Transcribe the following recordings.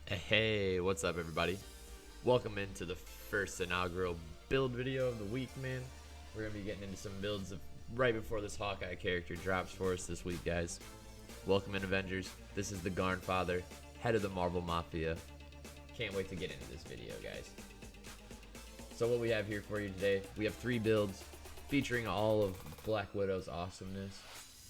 Hey, what's up, everybody? Welcome into the first inaugural build video of the week, man. We're gonna be getting into some builds right before this Hawkeye character drops for us this week, guys. Welcome in, Avengers. This is the Garnfather, head of the Marvel Mafia. Can't wait to get into this video, guys. So what we have here for you today, we have 3 builds featuring all of Black Widow's awesomeness.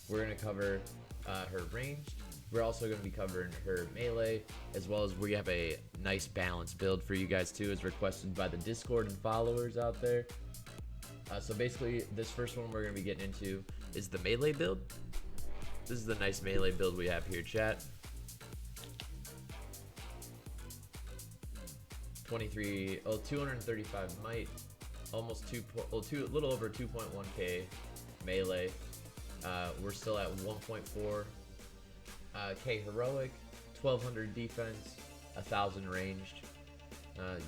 We're gonna cover her ranged. We're also going to be covering her melee, as well as we have a nice balanced build for you guys too, as requested by the Discord and followers out there. So basically, this first one we're going to be getting into is the melee build. This is the nice melee build we have here, chat. 235 might, almost a little over 2.1k melee. We're still at 1.4. K heroic, 1200 defense, 1000 ranged.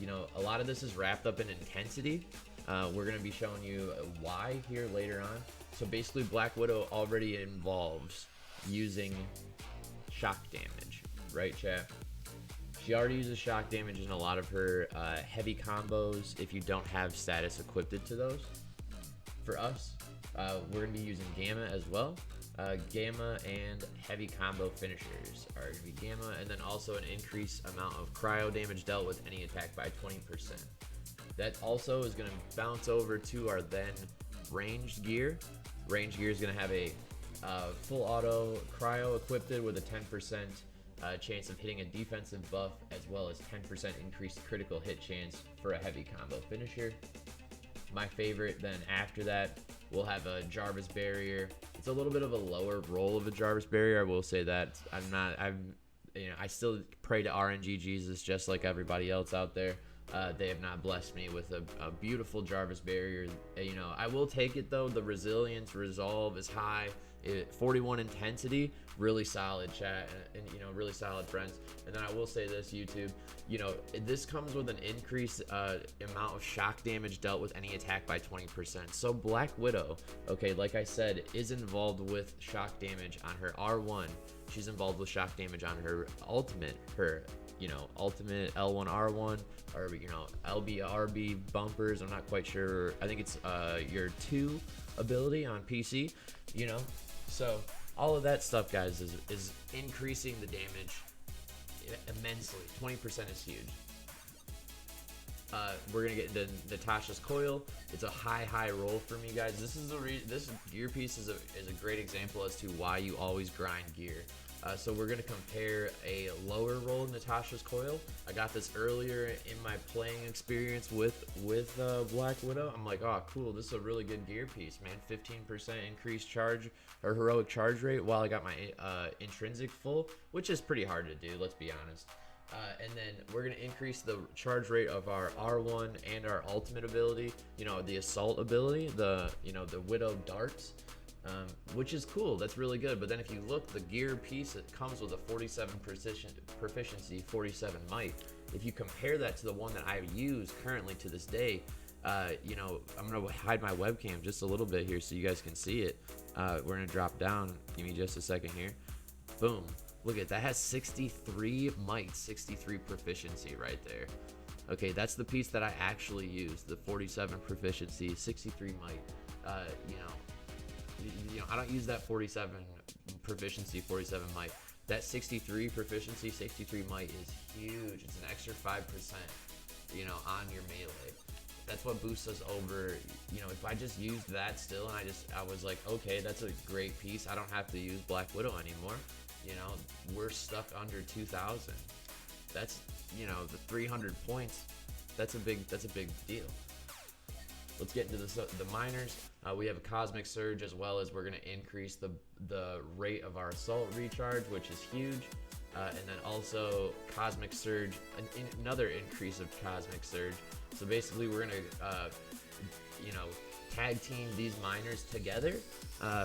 You know, a lot of this is wrapped up in intensity. We're going to be showing you why here later on. So basically, Black Widow already involves using shock damage, right, chat? She already uses shock damage in a lot of her heavy combos if you don't have status equipped to those. For us, we're going to be using Gamma as well. Gamma and heavy combo finishers are going to be Gamma, and then also an increased amount of cryo damage dealt with any attack by 20%. That also is going to bounce over to our then ranged gear. Ranged gear is going to have a full auto cryo equipped with a 10% chance of hitting a defensive buff, as well as 10% increased critical hit chance for a heavy combo finisher. My favorite then after that, we'll have a Jarvis barrier. It's a little bit of a lower roll of a Jarvis barrier, I will say that. I still pray to RNG Jesus just like everybody else out there. They have not blessed me with a beautiful Jarvis barrier. You know, I will take it though. The resilience, resolve is high. 41 intensity, really solid, chat, and you know, really solid, friends. And then I will say this, YouTube, you know, this comes with an increased amount of shock damage dealt with any attack by 20%. So Black Widow, okay, like I said, is involved with shock damage on her R1. She's involved with shock damage on her ultimate, ultimate L1 R1, or you know, LB bumpers. I'm not quite sure. I think it's your 2 ability on PC, you know. So all of that stuff, guys, is increasing the damage immensely. 20% is huge. We're gonna get into Natasha's coil. It's a high roll for me, guys. This gear piece is a great example as to why you always grind gear. So we're gonna compare a lower roll Natasha's coil. I got this earlier in my playing experience with Black Widow. I'm like, oh cool, this is a really good gear piece, man. 15% increased charge or heroic charge rate while I got my intrinsic full, which is pretty hard to do, let's be honest. And then we're going to increase the charge rate of our R1 and our ultimate ability, you know, the assault ability, the Widow darts, which is cool. That's really good. But then if you look, the gear piece, it comes with a 47 proficiency, 47 might. If you compare that to the one that I use currently to this day, you know, I'm going to hide my webcam just a little bit here so you guys can see it. We're going to drop down. Give me just a second here. Boom. Look at that, has 63 might, 63 proficiency right there. Okay, that's the piece that I actually used, the 47 proficiency, 63 might. You know, I don't use that 47 proficiency, 47 might. That 63 proficiency, 63 might is huge. It's an extra 5%, you know, on your melee. That's what boosts us over. You know, if I just used that still, and I was like, okay, that's a great piece. I don't have to use Black Widow anymore. You know, we're stuck under 2,000. That's, you know, the 300 points. That's a big deal. Let's get into the minors. We have a Cosmic Surge, as well as we're going to increase the rate of our assault recharge, which is huge. And then also Cosmic Surge, another increase of Cosmic Surge. So basically, we're going to, you know, tag team these minors together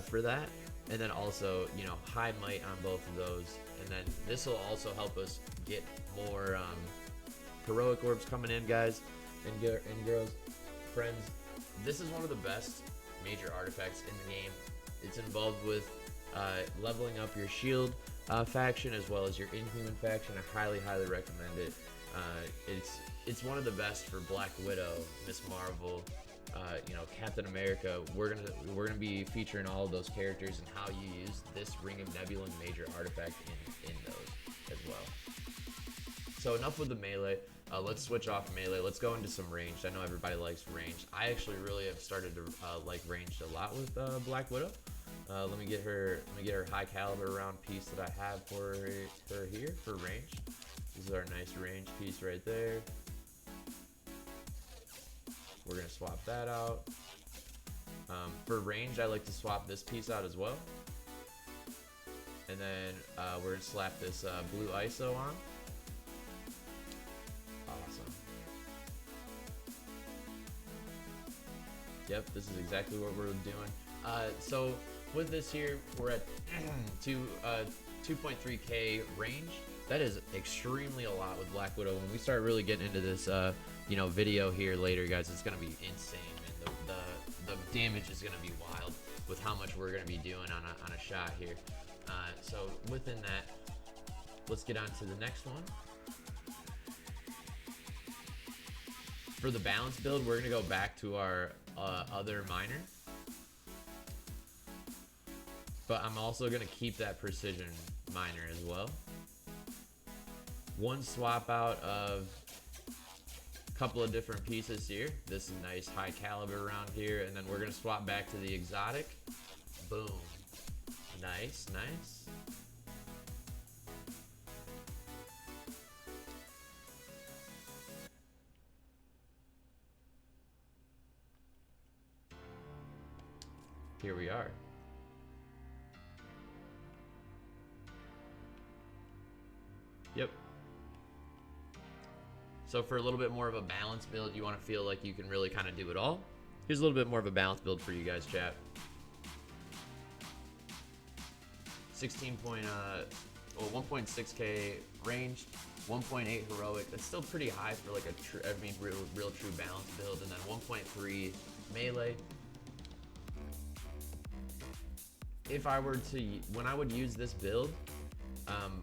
for that. And then also, you know, high might on both of those. And then this will also help us get more heroic orbs coming in, guys and girls. Friends, this is one of the best major artifacts in the game. It's involved with leveling up your shield, faction as well as your Inhuman faction. I highly recommend it. It's one of the best for Black Widow, Miss Marvel, Captain America. We're gonna be featuring all of those characters and how you use this Ring of Nebula and Major Artifact in those as well. So enough with the melee. Let's switch off melee. Let's go into some ranged. I know everybody likes ranged. I actually really have started to like ranged a lot with Black Widow. Let me get her high caliber round piece that I have for her here for range. This is our nice range piece right there. We're gonna swap that out. For range, I like to swap this piece out as well. And then we're gonna slap this blue ISO on. Awesome. Yep, this is exactly what we're doing. So with this here, we're at 2.3k range. That is extremely a lot with Black Widow. When we start really getting into this, video here later, guys, it's gonna be insane, and the damage is gonna be wild with how much we're gonna be doing on a shot here. So within that, let's get on to the next one. For the balance build, we're gonna go back to our other miner, but I'm also gonna keep that precision miner as well. One swap out of a couple of different pieces here. This is nice high caliber round here, and then we're gonna swap back to the exotic. Boom. Nice. Here we are. Yep. So for a little bit more of a balanced build, you want to feel like you can really kind of do it all. Here's a little bit more of a balanced build for you guys, chat. 1.6k range, 1.8 heroic. That's still pretty high for like a real true balanced build. And then 1.3 melee. If I were to, when I would use this build,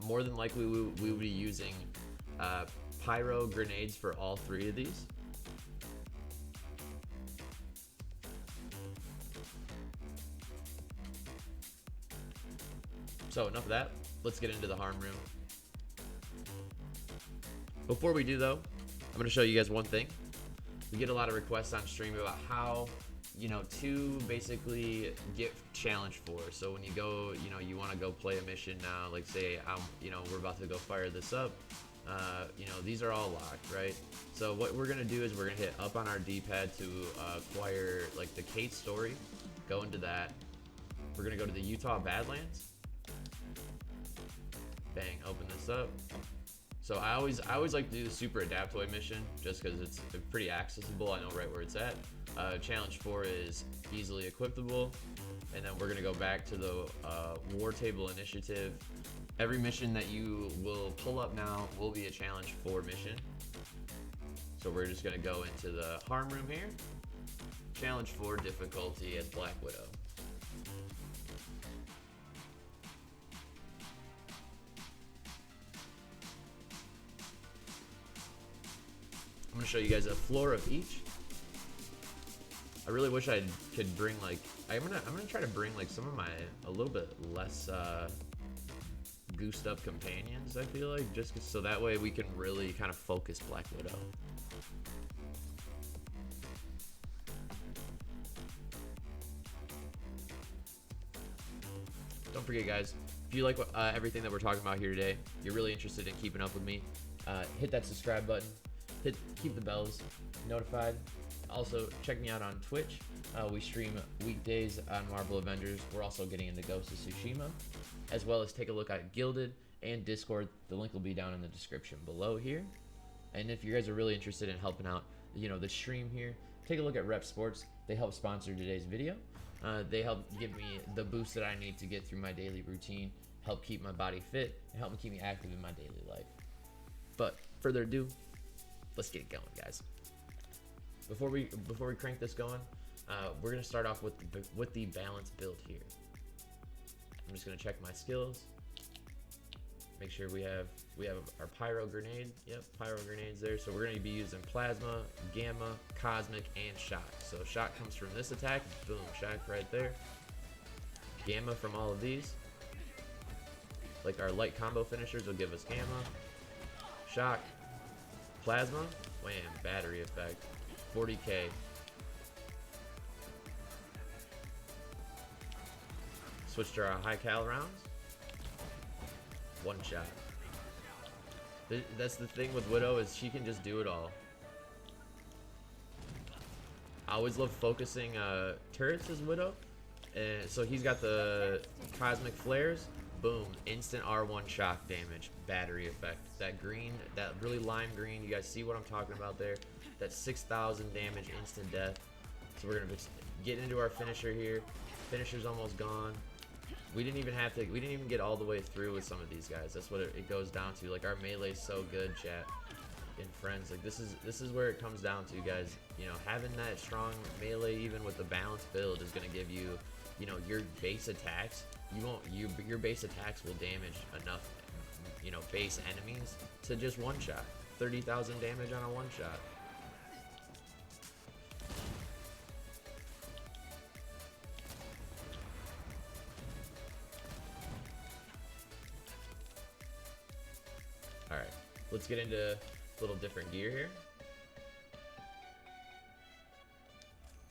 more than likely we would be using pyro grenades for all three of these. So enough of that. Let's get into the harm room. Before we do though, I'm going to show you guys one thing. We get a lot of requests on stream about how to basically get challenge for. So when you go, you want to go play a mission now, like say, we're about to go fire this up. These are all locked, right? So what we're gonna do is we're gonna hit up on our D-pad to acquire like the Kate story. Go into that. We're gonna go to the Utah Badlands. Bang, open this up. So I always like to do the Super Adaptoid mission just because it's pretty accessible. I know right where it's at. Challenge 4 is easily equipable, and then we're gonna go back to the War Table Initiative. Every mission that you will pull up now will be a challenge 4 mission. So we're just gonna go into the harm room here. Challenge 4 difficulty as Black Widow. I'm gonna show you guys a floor of each. I really wish I could bring like I'm gonna try to bring like some of my a little bit less goosed up companions. I feel like just so that way we can really kind of focus Black Widow. Don't forget, guys, if you like everything that we're talking about here today, you're really interested in keeping up with me, hit that subscribe button, keep the bells notified. Also, check me out on Twitch. We stream weekdays on Marvel Avengers. We're also getting into Ghost of Tsushima, as well as take a look at Gilded and Discord. The link will be down in the description below here. And if you guys are really interested in helping out, the stream here, take a look at Rep Sports. They help sponsor today's video. They help give me the boost that I need to get through my daily routine, help keep my body fit, and help me keep me active in my daily life. But further ado, let's get it going, guys. Before we crank this going, we're gonna start off with the balanced build here. I'm just gonna check my skills. make sure we have our pyro grenade. Yep, pyro grenades there. So we're going to be using plasma, gamma, cosmic, and shock. So shock comes from this attack. Boom, shock right there. Gamma from all of these. Like our light combo finishers will give us gamma, shock, plasma, wham, battery effect, 40k. Switch to our high cal rounds. One shot. That's the thing with Widow, is she can just do it all. I always love focusing turrets as Widow. And so he's got the cosmic flares. Boom, instant R1 shock damage, battery effect. That green, that really lime green, you guys see what I'm talking about there? That 6,000 damage, instant death. So we're gonna get into our finisher here. Finisher's almost gone. We didn't even get all the way through with some of these guys. That's what it goes down to. Like, our melee's so good, chat and friends. Like, this is where it comes down to, guys. You know, having that strong melee, even with the balanced build, is gonna give you, you know, your base attacks. Your base attacks will damage enough, you know, base enemies to just one shot. 30,000 damage on a one shot. All right, let's get into a little different gear here.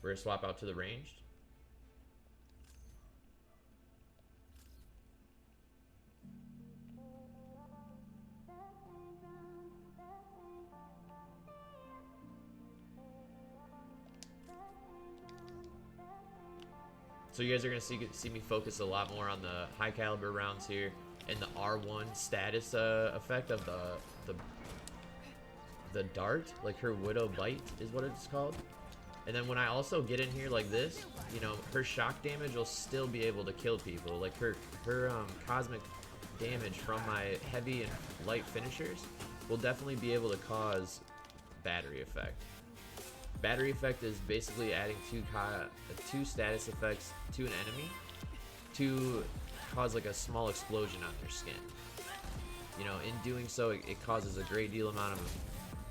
We're gonna swap out to the ranged. So you guys are going to see me focus a lot more on the high caliber rounds here, and the R1 status effect of the dart, like her Widow Bite is what it's called. And then when I also get in here like this, you know, her shock damage will still be able to kill people. Like her cosmic damage from my heavy and light finishers will definitely be able to cause battery effect. Battery effect is basically adding two status effects to an enemy to cause like a small explosion on their skin. You know, in doing so, it causes a great deal amount of,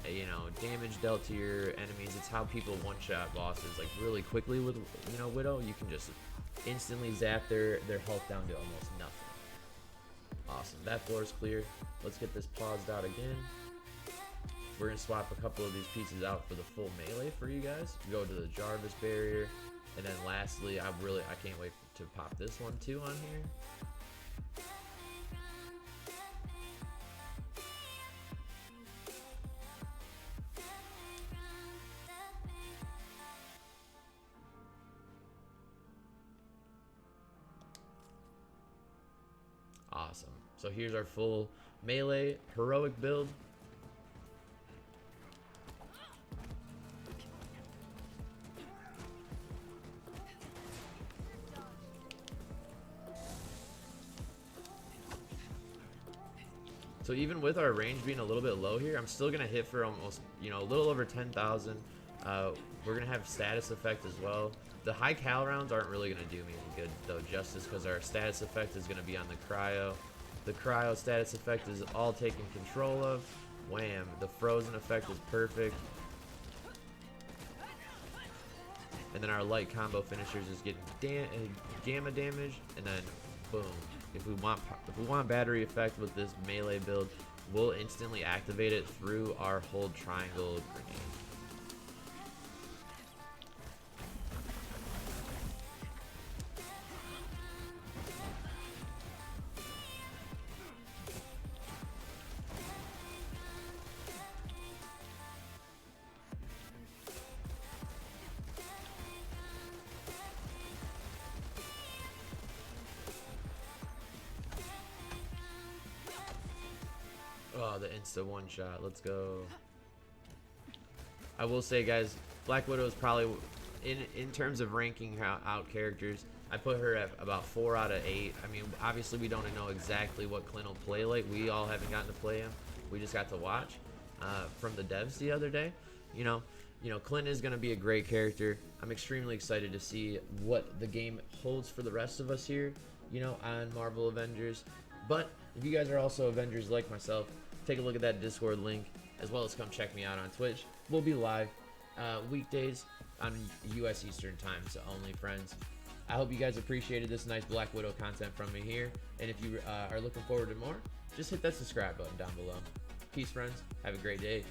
you know, damage dealt to your enemies. It's how people one-shot bosses like really quickly with, you know, Widow. You can just instantly zap their health down to almost nothing. Awesome. That floor is clear. Let's get this paused out again. We're gonna swap a couple of these pieces out for the full melee for you guys. Go to the Jarvis barrier, and then lastly, I can't wait to pop this one too on here. Awesome. So here's our full melee heroic build. So even with our range being a little bit low here, I'm still gonna hit for almost, you know, a little over 10,000. We're gonna have status effect as well. The high cal rounds aren't really gonna do me any good though, justice, because our status effect is gonna be on the cryo. The cryo status effect is all taken control of. Wham! The frozen effect is perfect. And then our light combo finishers is getting gamma damage, and then boom. If we want battery effect with this melee build, we'll instantly activate it through our hold triangle grenade. Oh, the insta one shot. Let's go. I will say, guys, Black Widow is probably, in terms of ranking out characters, I put her at about 4 out of 8. I mean, obviously we don't know exactly what Clint will play like. We all haven't gotten to play him. We just got to watch from the devs the other day. You know, Clint is going to be a great character. I'm extremely excited to see what the game holds for the rest of us here, you know, on Marvel Avengers. But If you guys are also Avengers like myself, take a look at that Discord link, as well as come check me out on Twitch. We'll be live weekdays on US Eastern time, so only, friends. I hope you guys appreciated this nice Black Widow content from me here, and if you are looking forward to more, just hit that subscribe button down below. Peace, friends. Have a great day.